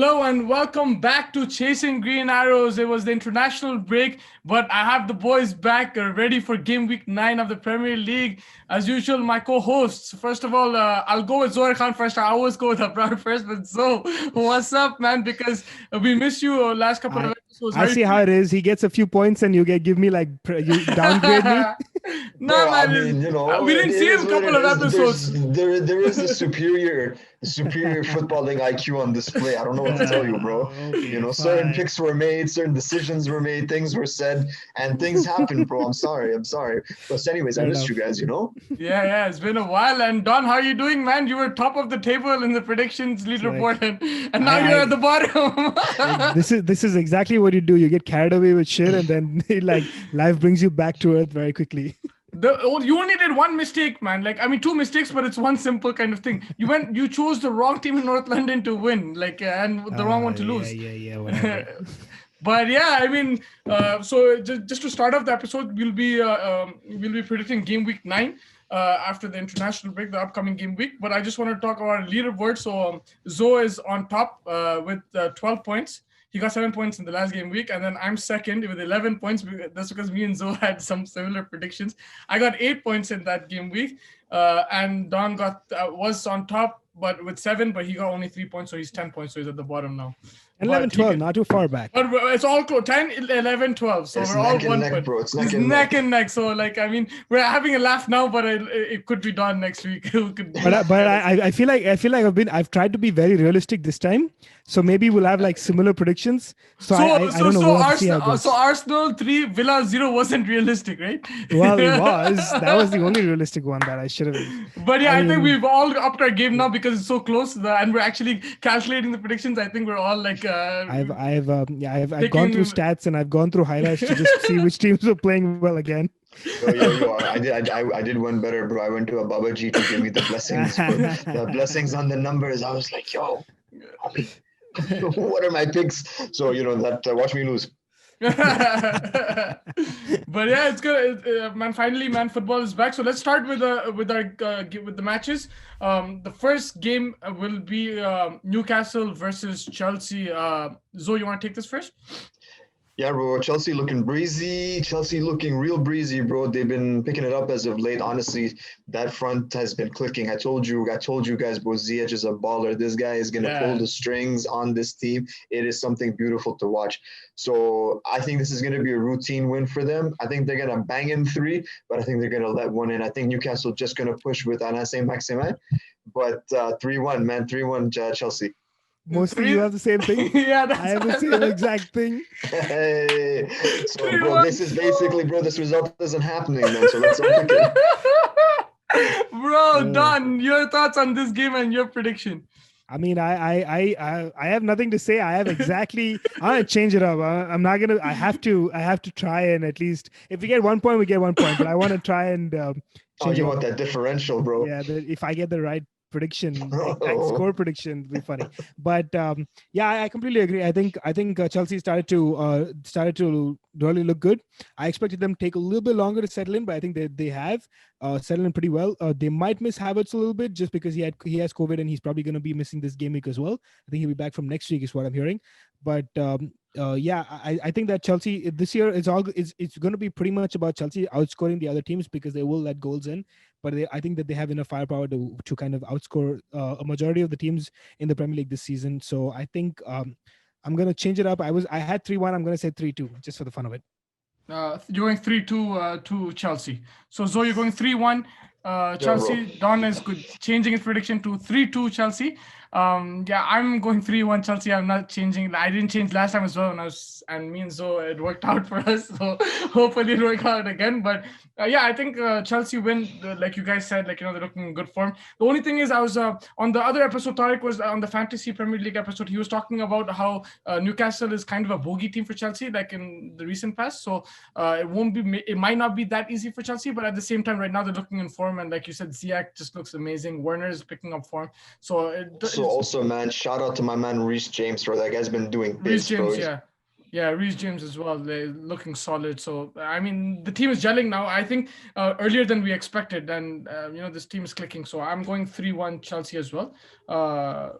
Hello and welcome back to Chasing Green Arrows. It was the international break, but I have the boys back ready for game week 9 of the Premier League. As usual, my co-hosts. First of all, I'll go with Zohar Khan first. I always go with Abrar first, but Zo, what's up, man? Because we missed you last couple of episodes. I see how it is. He gets a few points and you give me you downgrade me. No, man. I mean, we didn't see him a couple of episodes. There is the superior footballing IQ on display. I don't know what to tell you, bro. Okay, certain picks were made, certain decisions were made, things were said, and things happened, bro. I'm sorry. But anyways, I missed you guys, Yeah, it's been a while. And Don, how are you doing, man? You were top of the table in the predictions leaderboard, and now you're at the bottom. This is exactly what you do. You get carried away with shit, and then life brings you back to earth very quickly. You only did one mistake, man. Two mistakes, but it's one simple kind of thing. You chose the wrong team in North London to win, and the wrong one to lose. Yeah, whatever. But yeah, so just to start off the episode, we'll be predicting game week 9 after the international break, the upcoming game week. But I just want to talk about leaderboard. So Zo is on top with 12 points. He got 7 points in the last game week, and then I'm second with 11 points. That's because me and Zo had some similar predictions. I got 8 points in that game week, and Don was on top, but with 7, but he got only 3 points, so he's 10 points, so he's at the bottom now. 11, 12, not too far back. But it's all close. 10, 11, 12. So we're all 1 point. Bro. It's neck and neck. So we're having a laugh now, but it could be done next week. But I feel like I've tried to be very realistic this time. So maybe we'll have similar predictions. I don't know. So Arsenal 3, Villa 0 wasn't realistic, right? Well, it was. That was the only realistic one that I should have. But yeah, I think we've all upped our game now because it's so close, and we're actually calculating the predictions. I think we're all I've gone through stats and I've gone through highlights to just see which teams are playing well again. Yo, I did one better, bro. I went to a Babaji to give me the blessings, bro. The blessings on the numbers. I was like, yo, what are my picks? So watch me lose. But yeah, it's good, man. Finally, football is back. So let's start with the matches. The first game will be Newcastle versus Chelsea. Zoe, you want to take this first? Yeah, bro. Chelsea looking breezy. Chelsea looking real breezy, bro. They've been picking it up as of late. Honestly, that front has been clicking. I told you guys, bro. Ziyech is a baller. This guy is gonna pull the strings on this team. It is something beautiful to watch. So I think this is gonna be a routine win for them. I think they're gonna bang in 3, but I think they're gonna let one in. I think Newcastle just gonna push with Anase Maxime, but 3-1, man. 3-1 Chelsea. Mostly you have the same thing. Yeah, I have the same exact thing. Hey, so bro, this is basically, bro, this result isn't happening, man. So let's unpick it. Bro, Don, your thoughts on this game and your prediction? I mean, I have nothing to say. I have exactly. I'm gonna change it up. I'm not gonna. I have to try and at least if we get 1 point, we get 1 point. But I want to try and. Change you want that differential, bro? Yeah, if I get the right prediction, exact score prediction would be funny. But yeah, I completely agree. I think Chelsea started to really look good. I expected them to take a little bit longer to settle in, but I think they have settled in pretty well. They might miss Havertz a little bit just because he has COVID and he's probably going to be missing this game week as well. I think he'll be back from next week is what I'm hearing. But yeah, I think that Chelsea this year it's going to be pretty much about Chelsea outscoring the other teams because they will let goals in. But I think that they have enough firepower to kind of outscore a majority of the teams in the Premier League this season. So I think I'm going to change it up. I had 3-1. I'm going to say 3-2 just for the fun of it. You're going 3-2 to Chelsea. So Zoe, you're going 3-1 Chelsea. Don is good, changing his prediction to 3-2 Chelsea. Yeah, I'm going 3-1 Chelsea. I'm not changing. I didn't change last time as well, and me and Zoe, it worked out for us. So hopefully it work out again. But yeah, I think Chelsea win. Like you guys said, they're looking in good form. The only thing is, I was on the other episode. Tariq was on the Fantasy Premier League episode. He was talking about how Newcastle is kind of a bogey team for Chelsea, like in the recent past. So it might not be that easy for Chelsea, but at the same time, right now they're looking in form. And like you said, Ziyech just looks amazing. Werner is picking up form. So also, man, shout out to my man Reece James, bro. That guy's been doing bits, Reece James, bro. Yeah, Reece James as well. They're looking solid. So I mean, the team is gelling now. I think earlier than we expected, and this team is clicking. So I'm going 3-1 Chelsea as well.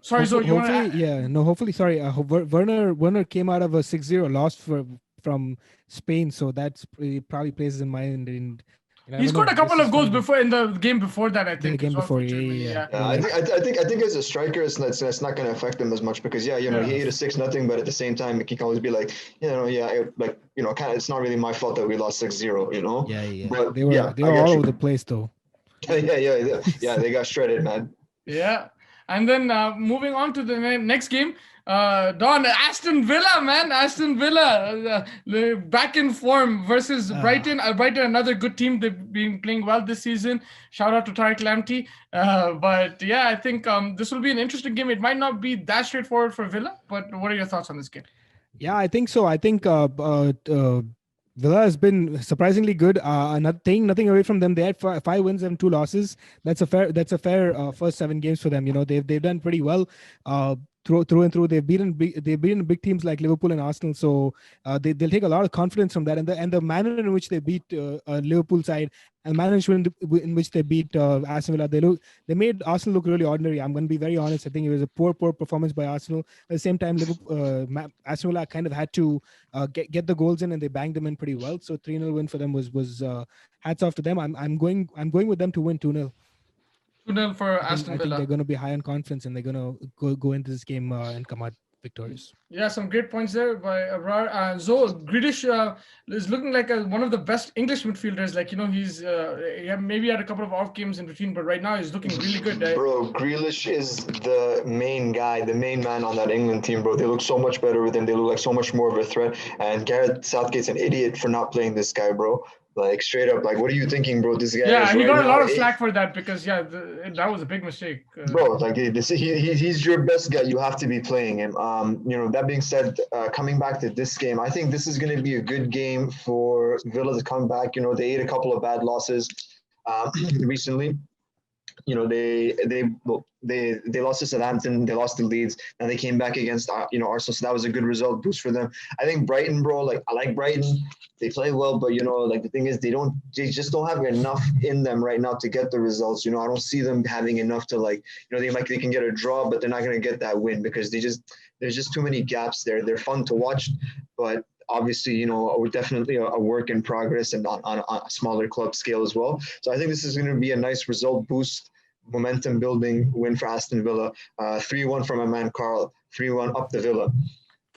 Sorry, Zoe, you want Hopefully, to? yeah, no, hopefully, sorry. Werner came out of a 6-0 loss from Spain, so that's probably places in mind. And I He don't scored know. a This couple is of goals fun game. before in the game before that, I The think, game as well for before, yeah, Germany. yeah, yeah. Yeah. You're Yeah, I right. think as a striker, it's not going to affect him as much because he Yeah. ate a 6-0, but at the same time, he can always be like, kind of, it's not really my fault that we lost 6-0, Yeah, yeah. But They yeah, were I all get over you. the place though. Yeah, they got shredded, man. Yeah. And then moving on to the next game, Don, Aston Villa, man. Aston Villa back in form versus Brighton. Brighton, another good team. They've been playing well this season. Shout out to Tariq Lamptey. But yeah, I think this will be an interesting game. It might not be that straightforward for Villa, but what are your thoughts on this game? Yeah, I think so. I think Villa has been surprisingly good. Nothing away from them. They had five wins and two losses. That's a fair first 7 games for them. They've done pretty well. Through and through, they've beaten big teams like Liverpool and Arsenal. So they'll take a lot of confidence from that. And the manner in which they beat Liverpool side and management in which they beat Aston Villa, they made Arsenal look really ordinary. I'm going to be very honest. I think it was a poor performance by Arsenal. At the same time, Aston Villa kind of had to get the goals in, and they banged them in pretty well. So 3-0 win for them was hats off to them. I'm going with them to win 2-0. 2-0 for I think Aston they're Villa. going to be high on confidence, and they're going to go into this game and come out victorious. Yeah, some great points there by Abrar. Zoe, Grealish is looking like one of the best English midfielders. Like, he's maybe had a couple of off games in between, but right now he's looking really good. Bro, Grealish is the main guy, the main man on that England team, bro. They look so much better with him. They look like so much more of a threat. And Gareth Southgate's an idiot for not playing this guy, bro. Like straight up, like what are you thinking, bro? This guy Yeah, is he right got a now lot of slack for that because that was a big mistake. Bro, like he's your best guy. You have to be playing him. That being said, coming back to this game, I think this is going to be a good game for Villa to come back. They ate a couple of bad losses recently. They lost to Southampton, they lost to Leeds, and they came back against Arsenal. So that was a good result boost for them. I think Brighton, bro, like I like Brighton. They play well, but like the thing is, they just don't have enough in them right now to get the results. I don't see them having enough to they can get a draw, but they're not going to get that win because there's just too many gaps there. They're fun to watch, but obviously, we're definitely a work in progress and on a smaller club scale as well. So I think this is going to be a nice result boost, momentum building win for Aston Villa. 3-1 from my man Carl. 3-1 up the Villa.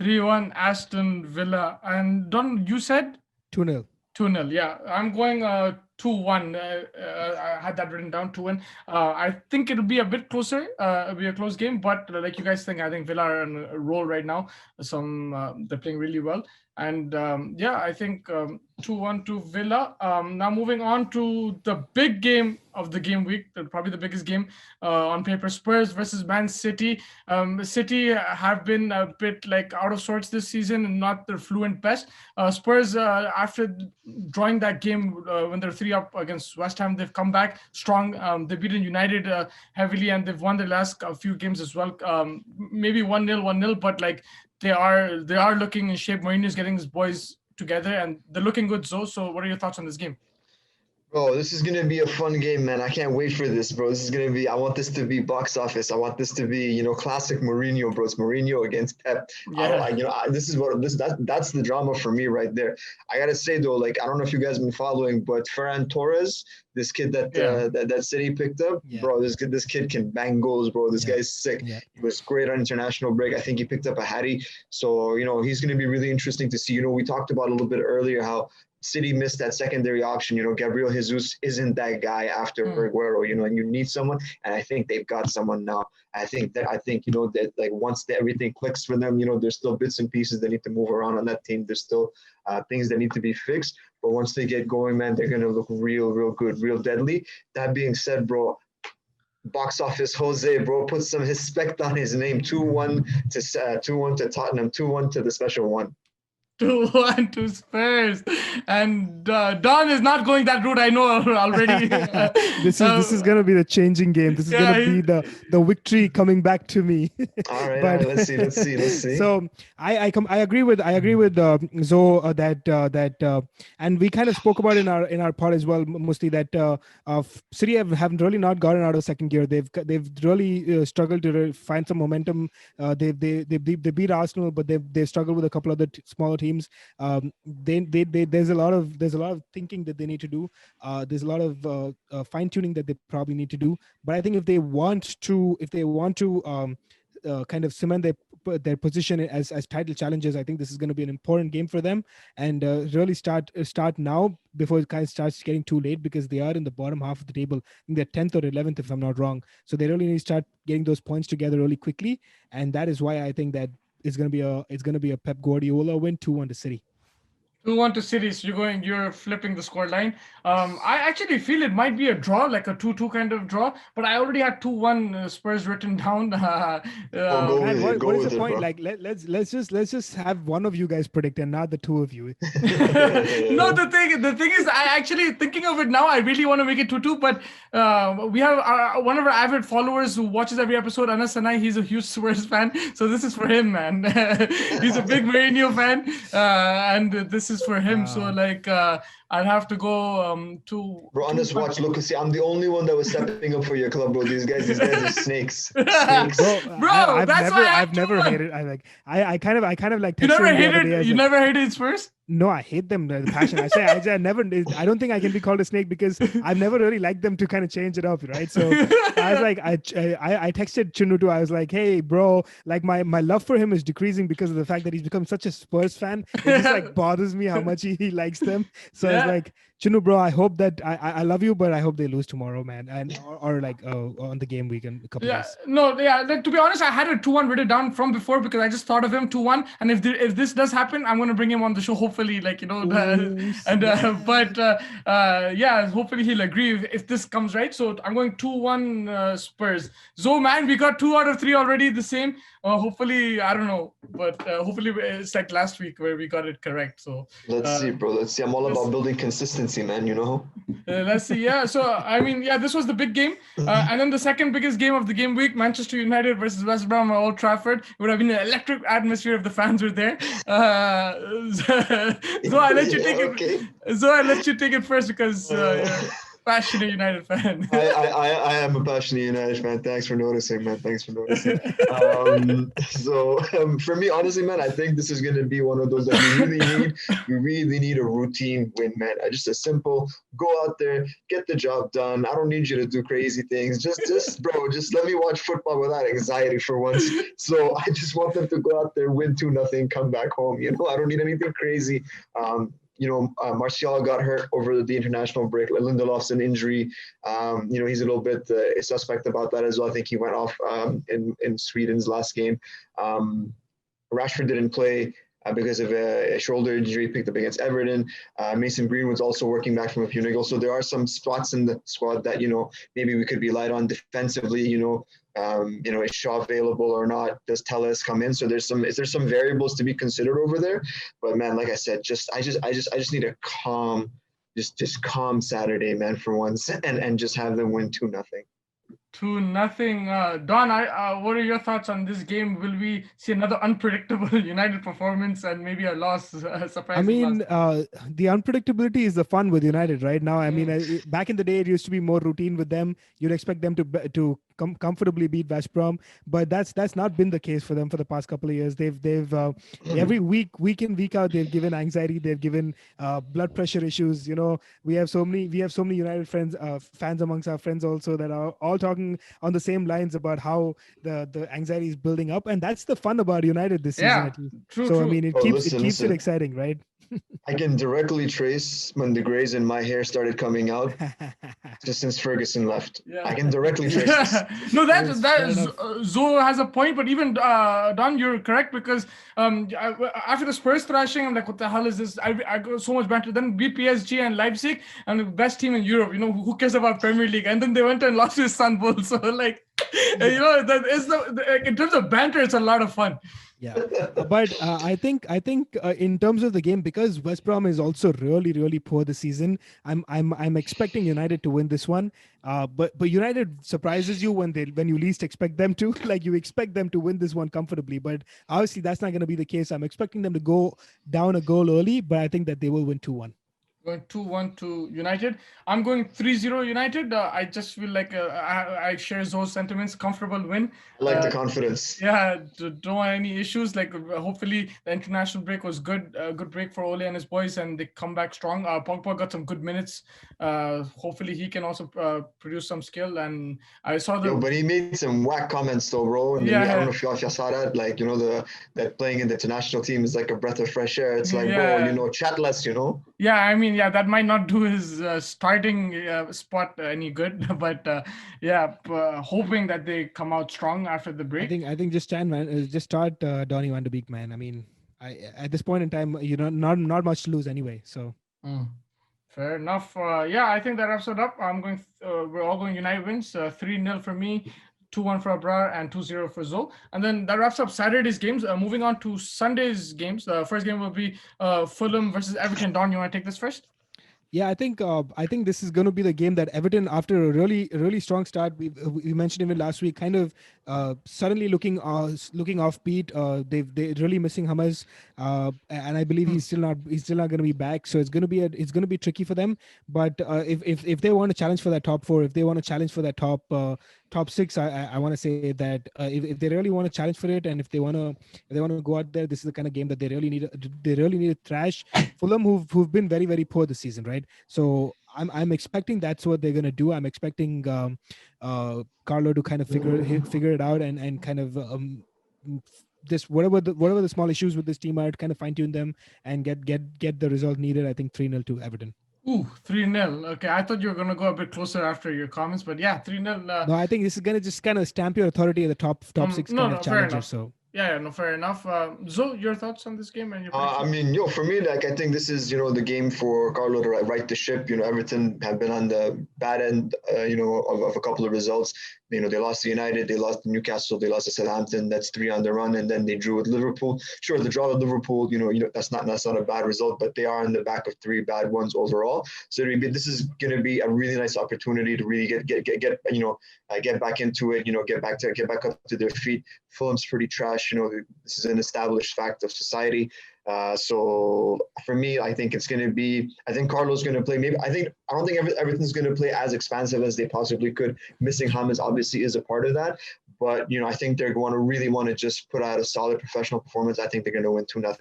3-1 Aston Villa. And Don, you said 2-0. 2-0. Yeah, I'm going 2-1. I had that written down 2-1. I think it'll be a bit closer. It'll be a close game, but like you guys think, I think Villa are on a roll right now. They're playing really well. And I think 2-1 to Villa. Now moving on to the big game of the game week, probably the biggest game on paper, Spurs versus Man City. City have been a bit like out of sorts this season and not their fluent best. Spurs, after drawing that game when they're 3 up against West Ham, they've come back strong. They've beaten United heavily, and they've won their last few games as well. Maybe 1-0, but like they are looking in shape. Mourinho's getting his boys together, and they're looking good. So what are your thoughts on this game? Bro, this is gonna be a fun game, man. I can't wait for this, bro. This is gonna be. I want this to be box office. I want this to be, classic Mourinho, bro. It's Mourinho against Pep. Yeah. That's the drama for me right there. I gotta say though, like I don't know if you guys have been following, but Ferran Torres, this kid that City picked up, bro. This kid can bang goals, bro. This guy's sick. Yeah. He was great on international break. I think he picked up a hattie. So he's gonna be really interesting to see. We talked about a little bit earlier how City missed that secondary option. Gabriel Jesus isn't that guy after Aguero, and you need someone, and I think they've got someone now. I think that like once everything clicks for them, there's still bits and pieces that need to move around on that team. There's still things that need to be fixed, but once they get going, man, they're gonna look real good, real deadly. That being said, bro, box office Jose, bro, put some respect on his name. 2-1 to Tottenham, 2-1 to the special one. 2-1 to Spurs, and Don is not going that route. I know already. This is gonna be the changing game. This is yeah, gonna be the victory coming back to me. All right, But let's see. so I agree with Zoe that and we kind of spoke about in our pod as well, mostly that City haven't really not gotten out of second gear. They've really struggled to find some momentum. They beat Arsenal, but they've struggled with a couple other smaller teams. There's a lot of thinking that they need to do. There's a lot of fine tuning that they probably need to do. But I think if they want to kind of cement their position as title challengers, I think this is going to be an important game for them, and really start now before it kind of starts getting too late, because they are in the bottom half of the table. I think they're 10th or 11th, if I'm not wrong. So they really need to start getting those points together really quickly, and that is why I think that it's going to be a Pep Guardiola win, 2-1 to City. 2-1 to City. So you're flipping the score line. I actually feel it might be a draw, like a 2-2 kind of draw, but I already had 2-1 Spurs written down. What is the point? Bro. Like let's just have one of you guys predict and not the two of you. No, the thing is, I actually thinking of it now, I really want to make it 2-2, but we have one of our avid followers who watches every episode, Anas Sanai. He's a huge Spurs fan, so this is for him, man. He's a big Mourinho fan, and this is for him. So like I'll have to go to bro, honest watch. Look, see, I'm the only one that was stepping up for your club, bro. These guys are snakes. Bro, I've never hated. I kind of like. You never hated Spurs? No, I hate them. The passion. I say I never. I don't think I can be called a snake because I've never really liked them to kind of change it up, right? So I was like, I texted Chinutu. I was like, hey, bro, like my love for him is decreasing because of the fact that he's become such a Spurs fan. It just like bothers me how much he likes them. So I was like, Chinu, bro, I hope that I love you, but I hope they lose tomorrow, man, and or like on the game week in a couple days. Like, to be honest, I had a 2-1 written down from before because I just thought of him 2-1, and if this does happen, I'm gonna bring him on the show. Hopefully, like hopefully he'll agree if this comes right. So I'm going 2-1 Spurs. So man, we got 2 out of 3 already the same. Hopefully, I don't know, but hopefully it's like last week where we got it correct. So let's see, bro. Let's see. I'm all about building consistency, man. You know. Let's see. Yeah. So I mean, this was the big game, and then the second biggest game of the game week: Manchester United versus West Brom at Old Trafford. It would have been an electric atmosphere if the fans were there. So I let you take it. Okay. So I let you take it first because. Passionate United fan. I am a passionate United fan. Thanks for noticing, man. Thanks for noticing. For me, honestly, man, I think this is going to be one of those that we really need a routine win, man. Just a simple go out there, get the job done. I don't need you to do crazy things. Just let me watch football without anxiety for once. So I just want them to go out there, win 2-0, come back home. You know, I don't need anything crazy. Martial got hurt over the international break. Lindelof's an injury. He's a little bit suspect about that as well. I think he went off in Sweden's last game. Rashford didn't play because of a shoulder injury, picked up against Everton. Mason Greenwood's also working back from a few niggles. So there are some spots in the squad that, maybe we could be light on defensively, is Shaw available or not? Does Telles come in? So there's some variables to be considered over there. But man, like I said, I just need a calm Saturday, man, for once, and just have them win 2-0. 2-0. Don, what are your thoughts on this game? Will we see another unpredictable United performance and maybe a loss? Surprise. I mean, the unpredictability is the fun with United right now. I mean, back in the day, it used to be more routine with them. You'd expect them to comfortably beat West Brom, but that's not been the case for them for the past couple of years. They've every week in week out, they've given anxiety, they've given blood pressure issues. We have so many United fans amongst our friends also that are all talking on the same lines about how the anxiety is building up, and that's the fun about United this season. At least. True. I mean, it keeps it exciting, right? I can directly trace when the grays in my hair started coming out just since Ferguson left. Yeah. I can directly trace this. No, Zoe has a point, but even Don, you're correct because after the Spurs thrashing, I'm like, what the hell is this? I got so much better. Then beat PSG and Leipzig and the best team in Europe. Who cares about Premier League? And then they went and lost to Istanbul trouble. So like, that is in terms of banter, it's a lot of fun. Yeah, but I think in terms of the game, because West Brom is also really poor this season, I'm expecting United to win this one. But United surprises you when you least expect them to. Like you expect them to win this one comfortably, but obviously that's not going to be the case. I'm expecting them to go down a goal early, but I think that they will win 2-1. Going 2-1 to United. I'm going 3-0 United. I just feel like I share those sentiments. Comfortable win. I like the confidence. Yeah, don't want any issues. Like hopefully the international break was good. Good break for Ole and his boys, and they come back strong. Pogba got some good minutes. Hopefully he can also produce some skill. And I saw the. Yo, but he made some whack comments though, bro. And Yeah, I don't know if y'all saw that. Like, that playing in the international team is like a breath of fresh air. It's like, bro, chat less, Yeah, I mean, yeah, that might not do his starting spot any good, but hoping that they come out strong after the break. I think just start Donny van de Beek, man. I mean, at this point in time, not much to lose anyway. So. Fair enough. I think that wraps it up. We're all going United wins. 3-0 for me, 2-1 for Abrar, and 2-0 for Zol. And then that wraps up Saturday's games. Moving on to Sunday's games. The first game will be Fulham versus Everton. Don, you want to take this first? Yeah, I think this is going to be the game that Everton, after a really strong start, we mentioned even last week, kind of suddenly looking offbeat. They're really missing Hammers, and I believe he's still not going to be back. So it's going to be tricky for them. But if they want to challenge for that top four, if they want to challenge for that top six, I want to say that if they really want to challenge for it, and if they want to go out there, this is the kind of game that they really need to thrash Fulham, who've been very poor this season, right? So I'm expecting that's what they're gonna do. I'm expecting Carlo to kind of figure it out and kind of just whatever the small issues with this team are, kind of fine tune them and get the result needed. I think 3-0 to Everton. Ooh, 3-0. Okay, I thought you were going to go a bit closer after your comments, but yeah, 3-0. No, I think this is going to just kind of stamp your authority at the top six kind of challenger. So. Yeah, no, fair enough. Zo, your thoughts on this game and your I mean, for me, like, I think this is, the game for Carlo to right the ship. Everton have been on the bad end, of a couple of results. They lost to United, they lost to Newcastle, they lost to Southampton. That's 3 on the run, and then they drew with Liverpool. Sure, the draw with Liverpool, that's not a bad result, but they are in the back of 3 bad ones overall. So this is going to be a really nice opportunity to really get back into it. Get back up to their feet. Fulham's pretty trash. This is an established fact of society. So for me, I think I think Carlo's going to play. I don't think Everton's going to play as expansive as they possibly could. Missing James obviously is a part of that. But, I think they're going to really want to just put out a solid professional performance. I think they're going to win 2-0.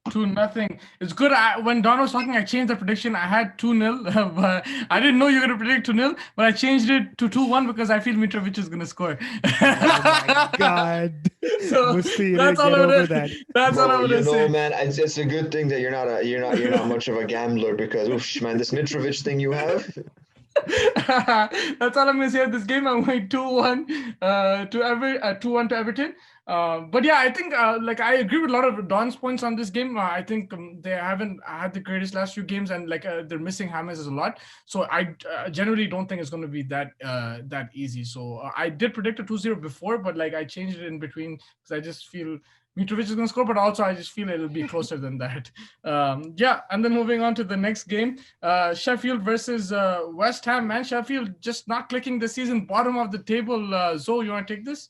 2-0. It's good. When Don was talking, I changed the prediction. I had 2-0, but I didn't know you were going to predict 2-0, but I changed it to 2-1 because I feel Mitrovic is going to score. Oh my God. So that's all I'm going to say. That's all I'm going to say. Man, it's a good thing that you're not much of a gambler because, man, this Mitrovic thing you have. That's all I'm going to say of this game. I'm going 2-1 to Everton. But yeah, I think I agree with a lot of Don's points on this game. I think they haven't had the greatest last few games, and they're missing James a lot. So I generally don't think it's going to be that easy. So I did predict a 2-0 before, but I changed it in between because I just feel Mitrovic is going to score, but also I just feel it'll be closer than that. And then moving on to the next game, Sheffield versus West Ham. Man, Sheffield just not clicking this season, bottom of the table. Zoe, you want to take this?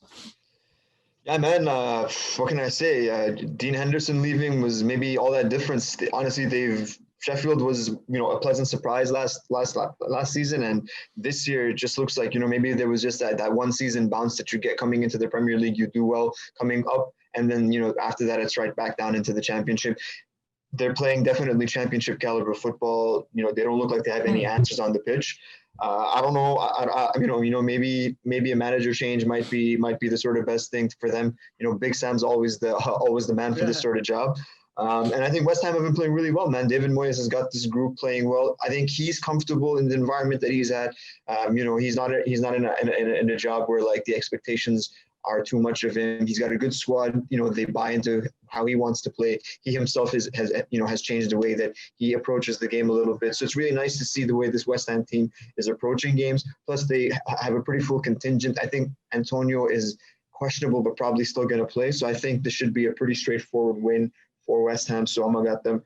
Yeah, man. What can I say? Dean Henderson leaving was maybe all that difference. Honestly, Sheffield was a pleasant surprise last season, and this year it just looks like maybe there was just that one season bounce that you get coming into the Premier League. You do well coming up, and then after that it's right back down into the Championship. They're playing definitely Championship caliber football. They don't look like they have any answers on the pitch. I don't know. Maybe a manager change might be the sort of best thing for them. Big Sam's always the man for this sort of job. And I think West Ham have been playing really well, man. David Moyes has got this group playing well. I think he's comfortable in the environment that he's at. He's not in a job where the expectations are too much of him. He's got a good squad. They buy into how he wants to play. He himself has changed the way that he approaches the game a little bit. So it's really nice to see the way this West Ham team is approaching games. Plus, they have a pretty full contingent. I think Antonio is questionable, but probably still going to play. So I think this should be a pretty straightforward win for West Ham. So I'm gonna got them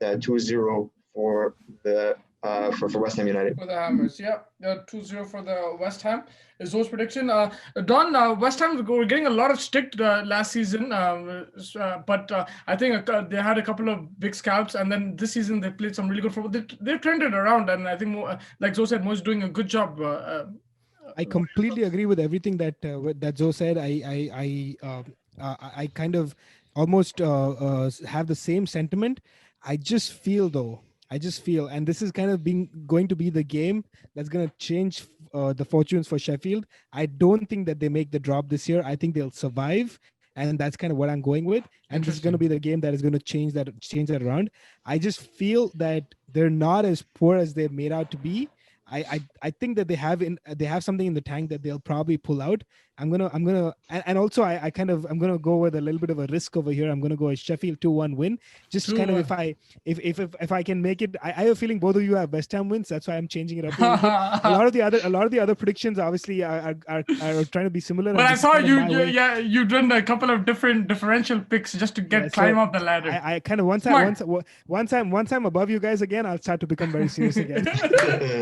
2-0 for the for West Ham United. For the Hammers, yeah, 2-0 for the West Ham is Zoe's prediction. Don, West Ham were getting a lot of stick last season, but I think they had a couple of big scalps, and then this season they played some really good football. They turned it around, and I think, like Zoe said, Mo's doing a good job. I completely agree with everything that Zoe said. I kind of almost have the same sentiment. I just feel, and this is kind of going to be the game that's going to change the fortunes for Sheffield. I don't think that they make the drop this year. I think they'll survive, and that's kind of what I'm going with. And this is going to be the game that is going to change that around. I just feel that they're not as poor as they're made out to be. I think that they have something in the tank that they'll probably pull out. I'm gonna and also I'm gonna go with a little bit of a risk over here. I'm gonna go a Sheffield 2-1 win. Just 2-1. Kind of if I can make it. I have a feeling both of you have West Ham wins. That's why I'm changing it up. a lot of the other predictions obviously are trying to be similar. But I saw you done a couple of different differential picks just to climb up the ladder. I kind of once I'm above you guys again, I'll start to become very serious again.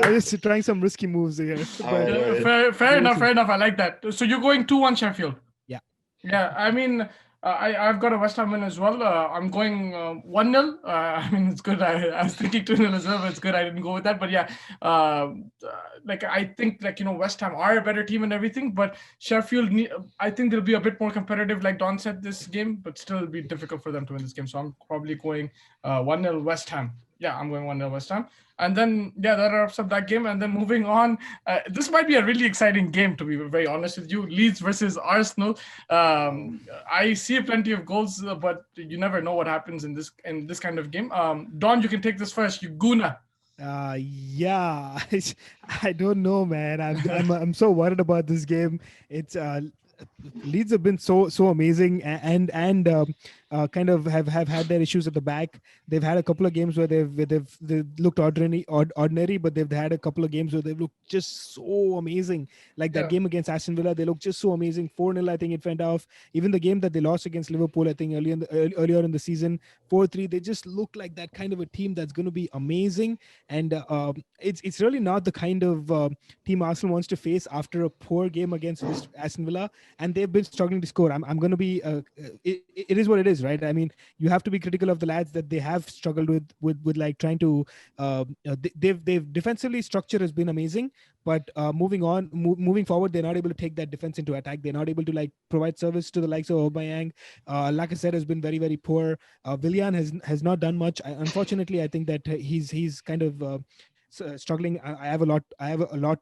I'm just trying some risky moves here. But, fair enough. I like that. So you're going 2-1 Sheffield. Yeah. I mean, I've got a West Ham win as well. I'm going 1-0. I mean, it's good. I was thinking 2-0 as well, but it's good I didn't go with that. But yeah, I think West Ham are a better team and everything, but Sheffield, I think they'll be a bit more competitive, like Don said, this game, but still it'll be difficult for them to win this game. So I'm probably going 1-0 West Ham. Yeah, I'm going 1-0 West Ham. And then, that wraps up that game. And then moving on, this might be a really exciting game, to be very honest with you. Leeds versus Arsenal. I see plenty of goals, but you never know what happens in this kind of game. Don, you can take this first. You Guna. Yeah, I don't know, man. I'm so worried about this game. It's Leeds have been so amazing and kind of have had their issues at the back. They've had a couple of games where they've looked ordinary, but they've had a couple of games where they've looked just so amazing. Like that game against Aston Villa, they looked just so amazing. 4-0, I think it went off. Even the game that they lost against Liverpool, I think earlier in the season, 4-3, they just look like that kind of a team that's going to be amazing. And it's really not the kind of team Arsenal wants to face after a poor game against Aston Villa, and they've been struggling to score. I'm going to be it is what it is, right? I mean, you have to be critical of the lads that they have struggled with like trying to they've defensively, structure has been amazing, but moving forward, they're not able to take that defense into attack. They're not able to like provide service to the likes of Aubameyang. Like I said, has been very, very poor. Willian has not done much. Unfortunately, I think that he's kind of struggling. I have a lot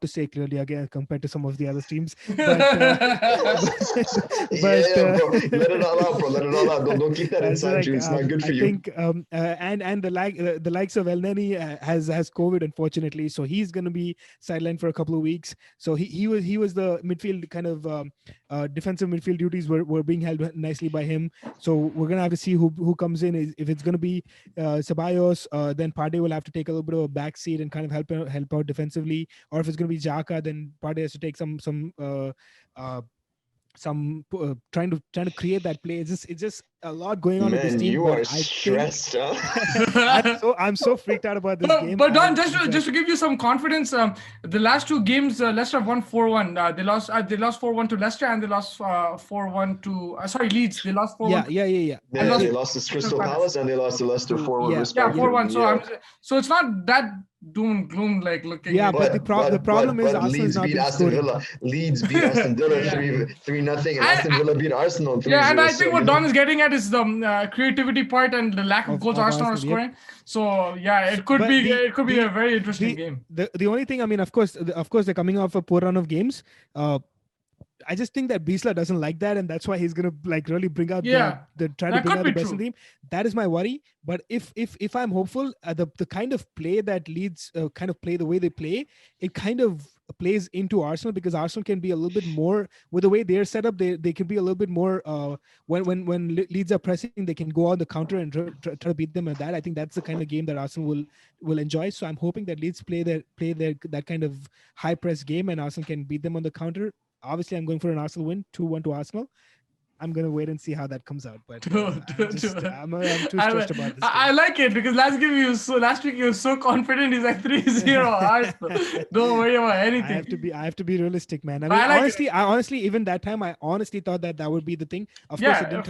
to say clearly again compared to some of the other teams. But bro. Let it all out, bro. Let it all out. Don't keep that inside you. It's not good for you. I think and the likes of El Neni has COVID, unfortunately, so he's going to be sidelined for a couple of weeks. So he was the midfield kind of defensive midfield duties were being held nicely by him. So we're gonna have to see who comes in. If it's going to be Ceballos, then Partey will have to take a little bit of a back seat and kind of help out defensively, or if it's going to be Xhaka, then Partey has to take some trying to create that play. It's just a lot going on with this team. You are stressed, huh? I'm so freaked out about this game. But Don, just to give you some confidence, the last two games, Leicester have won 4-1. They lost 4-1 to Leicester, and they lost 4-1 to Leeds. They lost 4-1. Yeah. They lost to Crystal Palace, and they lost to Leicester 4-1. Yeah, 4-1. So it's not that doom and gloom like looking. Yeah, but the problem is Leeds beat Aston Villa. Leeds beat Aston Villa 3-0, and Aston Villa beat Arsenal 3-0. Yeah, and I think what Don is getting at is the creativity part and the lack of goals Arsenal are scoring. Yep. So yeah, it could be a very interesting game. The only thing, I mean, of course, they're coming off a poor run of games. I just think that Biesler doesn't like that, and that's why he's gonna like really bring out the try to bring out the best in the team. That is my worry. But if I'm hopeful, the kind of play that Leeds kind of play, the way they play, it kind of plays into Arsenal, because Arsenal can be a little bit more, with the way they're set up, they can be a little bit more when Leeds are pressing, they can go on the counter and try to beat them at that. I think that's the kind of game that Arsenal will enjoy. So I'm hoping that Leeds play their that kind of high press game, and Arsenal can beat them on the counter. Obviously, I'm going for an Arsenal win, 2-1 to Arsenal. I'm gonna wait and see how that comes out, but I'm too stressed about this. I like it because last week you were so confident. He's like 3-0 Arsenal. Don't worry about anything. I have to be realistic, man. I mean, I like honestly, even that time, I honestly thought that would be the thing. Of course, it didn't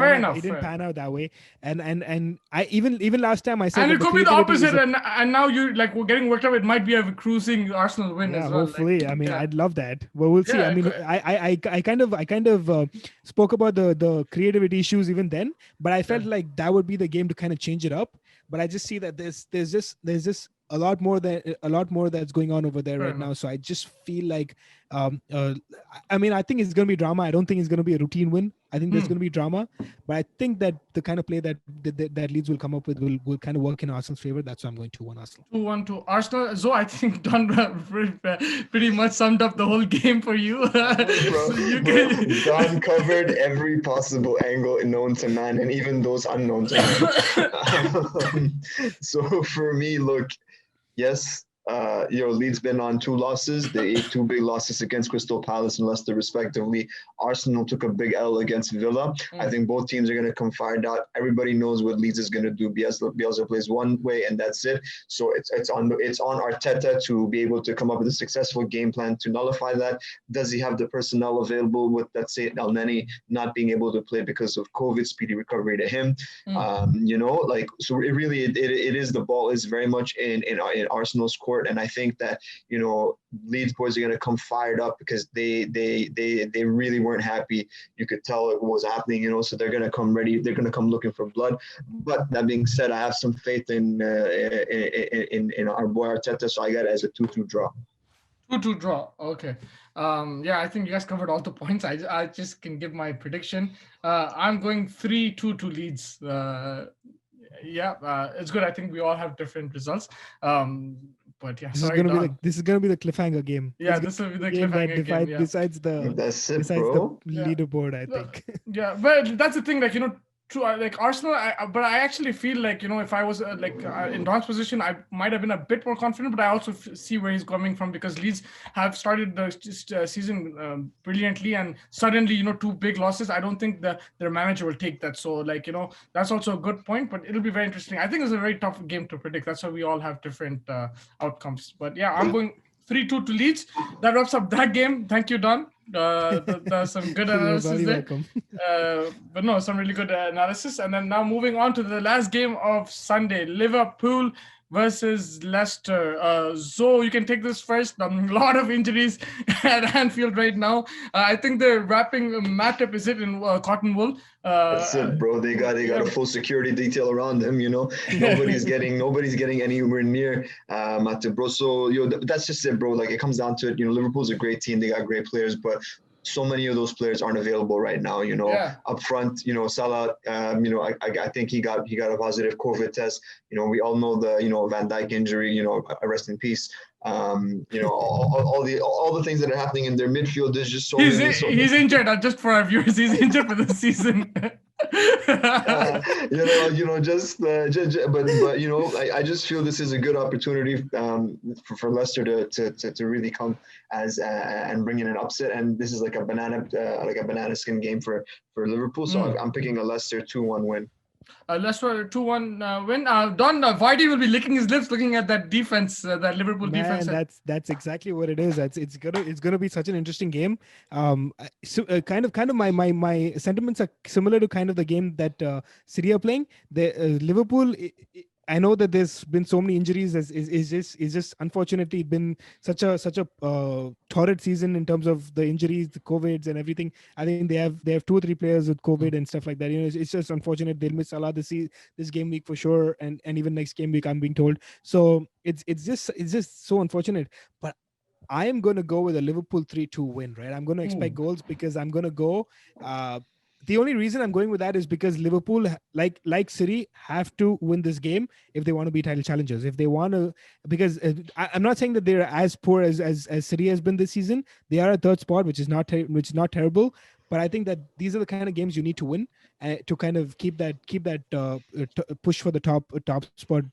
pan out that way. And I even last time I said, and it could be the opposite. And now you like we're getting worked up. It might be a cruising Arsenal win as well. Hopefully, like, I mean, I'd love that. Well, we'll see. I mean, I kind of spoke about the creativity issues even then, but I felt like that would be the game to kind of change it up. But I just see that there's just a lot more that's going on over there right now. So I just feel like I mean, I think it's going to be drama. I don't think it's going to be a routine win. I think there's going to be drama, but I think that the kind of play that Leeds will come up with will kind of work in Arsenal's favor. That's why I'm going 2-1 Arsenal. 2-1 to Arsenal. So I think Don pretty much summed up the whole game for you. Don covered every possible angle known to man, and even those unknown to man. So for me, look, yes, Leeds been on 2 losses. They ate 2 big losses against Crystal Palace and Leicester, respectively. Arsenal took a big L against Villa. I think both teams are going to come fired out. Everybody knows what Leeds is going to do. Bielsa plays one way, and that's it. So it's on Arteta to be able to come up with a successful game plan to nullify that. Does he have the personnel available with, let's say, El Neni not being able to play because of COVID? Speedy recovery to him. So it really is, the ball is very much in Arsenal's court. And I think that, Leeds boys are going to come fired up because they really weren't happy. You could tell what was happening, so they're going to come ready. They're going to come looking for blood. But that being said, I have some faith in our boy Arteta, so I got it as a 2-2 draw. 2-2 draw. Okay. I think you guys covered all the points. I just can give my prediction. I'm going 3-2 to Leeds. It's good. I think we all have different results. But yeah, this is gonna be the cliffhanger game. Yeah, this will be the cliffhanger game. Yeah. Besides the leaderboard, I think. Yeah, but that's the thing. Like like Arsenal, but I actually feel like if I was in Don's position, I might have been a bit more confident. But I also see where he's coming from because Leeds have started the season brilliantly, and suddenly 2 big losses. I don't think their manager will take that. So that's also a good point. But it'll be very interesting. I think it's a very tough game to predict. That's why we all have different outcomes. But yeah, I'm going 3-2 to Leeds. That wraps up that game. Thank you, Don. There's some good analysis there. But no, some really good analysis. And then now moving on to the last game of Sunday, Liverpool versus Leicester. Zo, you can take this first. A lot of injuries at Anfield right now. I think they're wrapping Matip, is it, in cotton wool? That's it, bro. They got a full security detail around him. Nobody's getting anywhere near Matip, bro. So that's just it, bro. Like, it comes down to it. Liverpool's a great team. They got great players, but so many of those players aren't available right now. Up front, Salah. I think he got a positive COVID test. We all know the Van Dijk injury. Rest in peace. All the things that are happening in their midfield. There's just he's injured. Just for our viewers, he's injured for the season. I just feel this is a good opportunity for Leicester to really come and bring in an upset, and this is like a banana skin game for Liverpool. So I'm picking a Leicester 2-1 win. Leicester 2-1 win. Don, Vardy will be licking his lips looking at that defense, that Liverpool defense. That's exactly what it is. It's gonna be such an interesting game. Kind of my sentiments are similar to kind of the game that City are playing. The Liverpool. I know that there's been so many injuries. It's just unfortunately been such a torrid season in terms of the injuries, the COVIDs and everything. I think they have 2 or 3 players with COVID and stuff like that. It's just unfortunate. They'll miss Salah this game week for sure, and even next game week, I'm being told. So it's just so unfortunate. But I am going to go with a Liverpool 3-2 win, right? I'm going to expect goals because I'm going to go the only reason I'm going with that is because Liverpool, like City, have to win this game if they want to be title challengers. If they want to, because I'm not saying that they're as poor as City has been this season. They are a third spot, which is not terrible. But I think that these are the kind of games you need to win to kind of keep that push for the top spot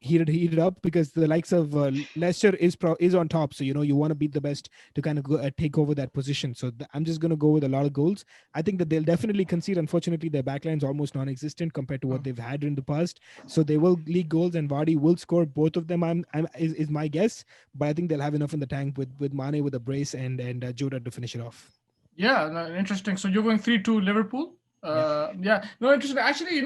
heated up, because the likes of Leicester is on top. So you want to beat the best to kind of take over that position. So I'm just going to go with a lot of goals. I think that they'll definitely concede. Unfortunately, their backline is almost non-existent compared to what they've had in the past. So they will leak goals, and Vardy will score both of them. Is my guess, but I think they'll have enough in the tank with Mane with a brace and Jota to finish it off. Yeah, no, interesting. So you're going 3-2 Liverpool. Yeah, no, interesting. Actually, a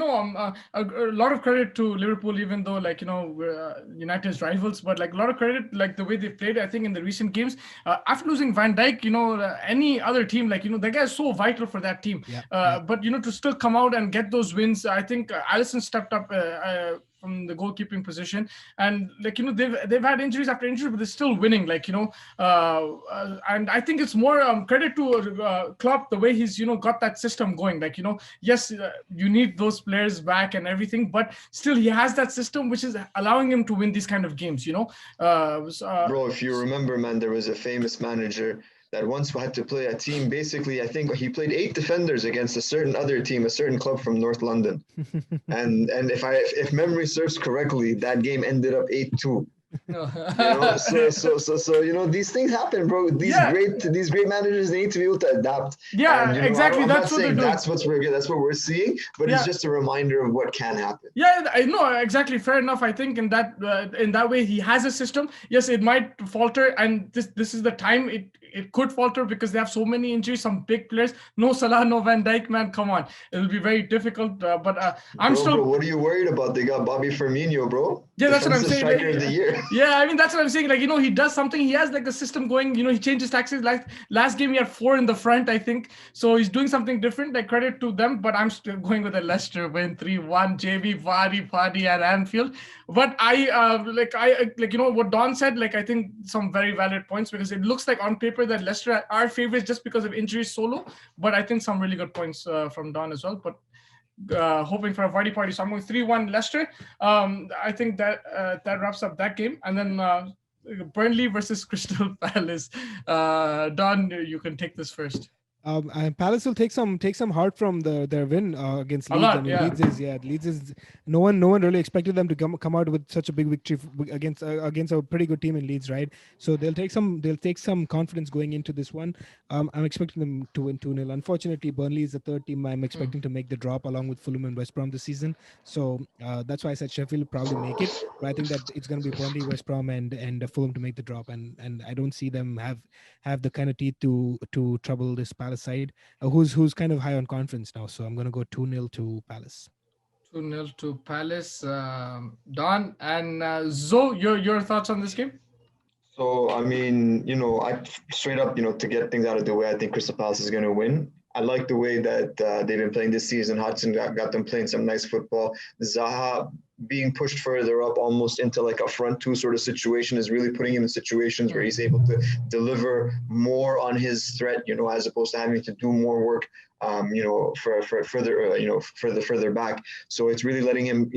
lot of credit to Liverpool, even though we're United's rivals, but like a lot of credit, like the way they played. I think in the recent games, after losing Van Dijk, any other team, that guy is so vital for that team. But to still come out and get those wins, I think Alisson stepped up from the goalkeeping position, and they've had injuries after injury, but they're still winning. And I think it's more credit to Klopp, the way he's got that system going. Yes, you need those players back and everything, but still he has that system which is allowing him to win these kind of games. Bro, if you remember, man, there was a famous manager that once had to play a team. Basically, I think he played 8 defenders against a certain other team, a certain club from North London. and if memory serves correctly, that game ended up 8-2. So these things happen, bro. These great managers, they need to be able to adapt. Yeah, and, exactly. I'm that's not what saying they're that's what we're seeing, but it's just a reminder of what can happen. Yeah, I know, exactly. Fair enough. I think in that way he has a system. Yes, it might falter, and this is the time it could falter because they have so many injuries, some big players. No Salah, no Van Dijk, man. Come on, it'll be very difficult. But I'm still. Bro, what are you worried about? They got Bobby Firmino, bro. Yeah, that's what I'm saying. Striker of the year. Yeah, I mean that's what I'm saying. He does something. He has like a system going. He changes tactics. Like last game, he had 4 in the front, I think. So he's doing something different. Like credit to them. But I'm still going with a Leicester win 3-1. JB Vardy at Anfield. But I what Don said. I think some very valid points, because it looks like on paper that Leicester are favorites just because of injuries solo. But I think some really good points from Don as well. But hoping for a Vardy party. So I'm going 3-1 Leicester. I think that wraps up that game. And then Burnley versus Crystal Palace. Don, you can take this first. And Palace will take some heart from their win against Leeds. Leeds is no one really expected them to come out with such a big victory against a pretty good team in Leeds, right? So they'll take some confidence going into this one. I'm expecting them to win 2-0. Unfortunately, Burnley is the third team I'm expecting to make the drop along with Fulham and West Brom this season. So that's why I said Sheffield will probably make it. But I think that it's going to be Burnley, West Brom, and Fulham to make the drop. And I don't see them have the kind of teeth to trouble this Palace side, who's kind of high on confidence now. So I'm going to go 2-0 to Palace. 2-0 to Palace. Don and Zoe, your thoughts on this game? So I mean, I straight up, to get things out of the way, I think Crystal Palace is going to win. I like the way that they've been playing this season. Hudson got them playing some nice football. Zaha being pushed further up almost into like a front 2 sort of situation is really putting him in situations where he's able to deliver more on his threat, as opposed to having to do more work, for further back. So it's really letting him,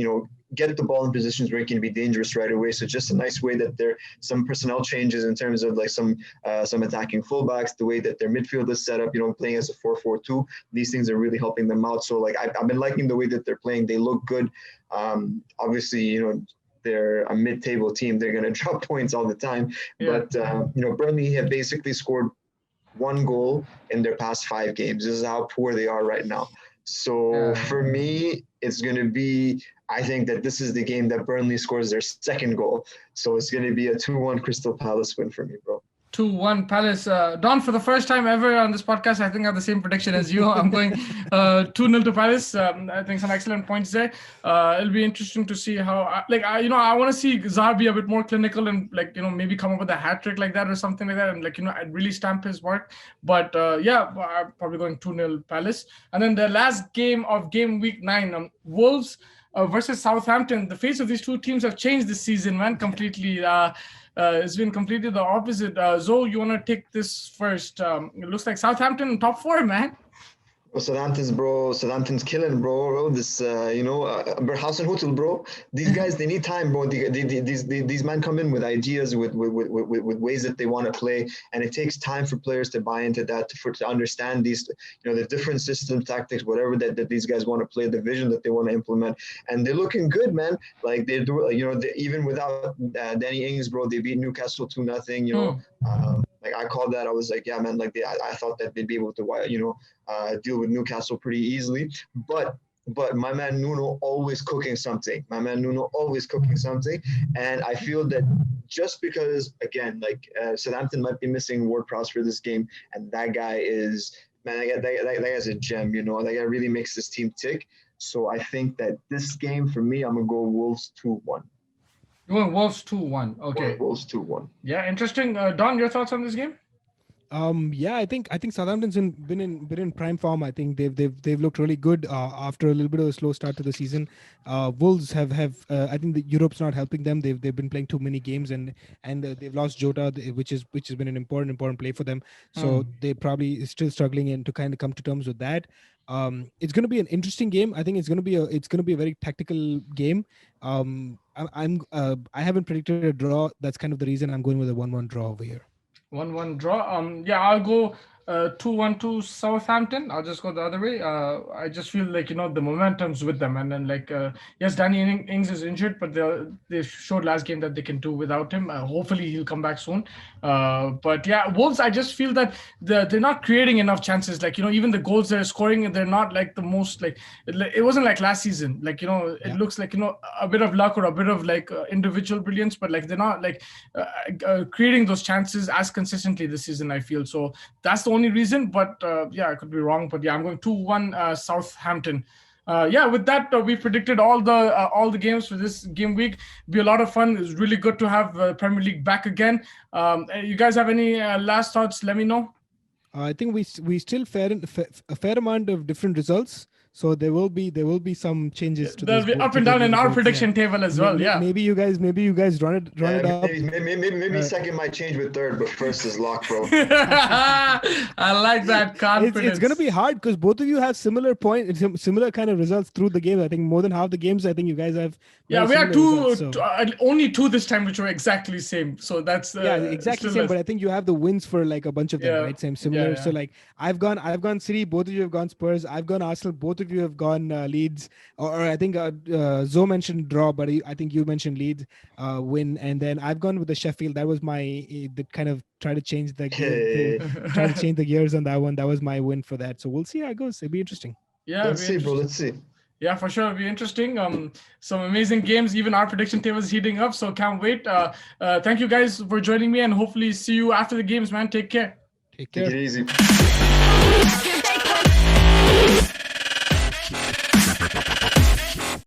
get the ball in positions where he can be dangerous right away. So just a nice way that there some personnel changes in terms of like some attacking fullbacks, the way that their midfield is set up, playing as a 4-4-2. These things are really helping them out. So like I've been liking the way that they're playing. They look good. Obviously, they're a mid-table team. They're going to drop points all the time. Yeah. But, Burnley have basically scored 1 goal in their past 5 games. This is how poor they are right now. So for me, it's going to be, I think that this is the game that Burnley scores their 2nd goal. So it's going to be a 2-1 Crystal Palace win for me, bro. 2-1 Palace. Don, for the first time ever on this podcast, I think I have the same prediction as you. I'm going 2-0 to Palace. I think some excellent points there. It'll be interesting to see how, I want to see Zaha be a bit more clinical and maybe come up with a hat trick like that or something like that, and I'd really stamp his mark. But I'm probably going 2-0 Palace. And then the last game of game week 9, Wolves versus Southampton. The face of these two teams have changed this season, man, completely. It's been completely the opposite. Zoe, you want to take this first? It looks like Southampton in top 4, man. Southampton's killing, bro. This, House and Hotel, bro. These guys, they need time, bro. These men come in with ideas, with ways that they want to play, and it takes time for players to buy into that, to understand these, the different system tactics, whatever that these guys want to play, the vision that they want to implement, and they're looking good, man. Like they do, even without Danny Ings, bro, they beat Newcastle 2-0. Like I called that, I was like, yeah, man. Like I thought that they'd be able to, deal with Newcastle pretty easily. But my man Nuno always cooking something. And I feel that just because, again, like Southampton might be missing Ward-Prowse for this game, and that guy is, man, that guy's a gem. That guy really makes this team tick. So I think that this game, for me, I'm gonna go Wolves 2-1. You're going Wolves 2-1. Okay. Wolves 2-1. Yeah, interesting. Don, your thoughts on this game? Yeah, I think Southampton's been in prime form. I think they've looked really good after a little bit of a slow start to the season. Wolves have I think the Europe's not helping them. They've been playing too many games and they've lost Jota, which has been an important play for them. So they probably still struggling and to kind of come to terms with that. It's going to be an interesting game. I think it's going to be a very tactical game. I haven't predicted a draw. That's kind of the reason I'm going with a 1-1 draw over here. 1-1 draw. Yeah, I'll go 2-1 to Southampton. I'll just go the other way. I just feel like, the momentum's with them. And then yes, Danny Ings is injured, but they showed last game that they can do without him. Hopefully he'll come back soon. But yeah, Wolves, I just feel that they're not creating enough chances. Like, even the goals they're scoring, they're not like the most, like, it wasn't like last season. Like, it looks like, a bit of luck or a bit of like individual brilliance, but like they're not like creating those chances as consistently this season, I feel. So that's the only reason, but I could be wrong. But yeah, I'm going 2-1 Southampton. With that, we predicted all the games for this game week. It'll be a lot of fun. It's really good to have Premier League back again. You guys have any last thoughts? Let me know. I think we still a fair amount of different results. So there will be some changes to there'll be up and down in our prediction table as well. Maybe you guys run it up. Maybe second might change with third, but first is lock, bro. I like that confidence. It's gonna be hard because both of you have similar kind of results through the game. I think more than half the games, I think you guys have. Yeah, we had only two this time, which were exactly same. So that's exactly same. But I think you have the wins for like a bunch of them, right? Similar. So like I've gone City, both of you have gone Spurs. I've gone Arsenal, both of you have gone Leeds. Or I think Zoe mentioned draw, but I think you mentioned Leeds win, and then I've gone with the Sheffield. That was the kind of try to change the try to change the gears on that one. That was my win for that. So we'll see how it goes. It'll be interesting. Yeah, let's see, bro. Let's see. Yeah, for sure. It'll be interesting. Some amazing games. Even our prediction table is heating up. So can't wait. Thank you guys for joining me, and hopefully see you after the games, man. Take care. Take care. Take it easy.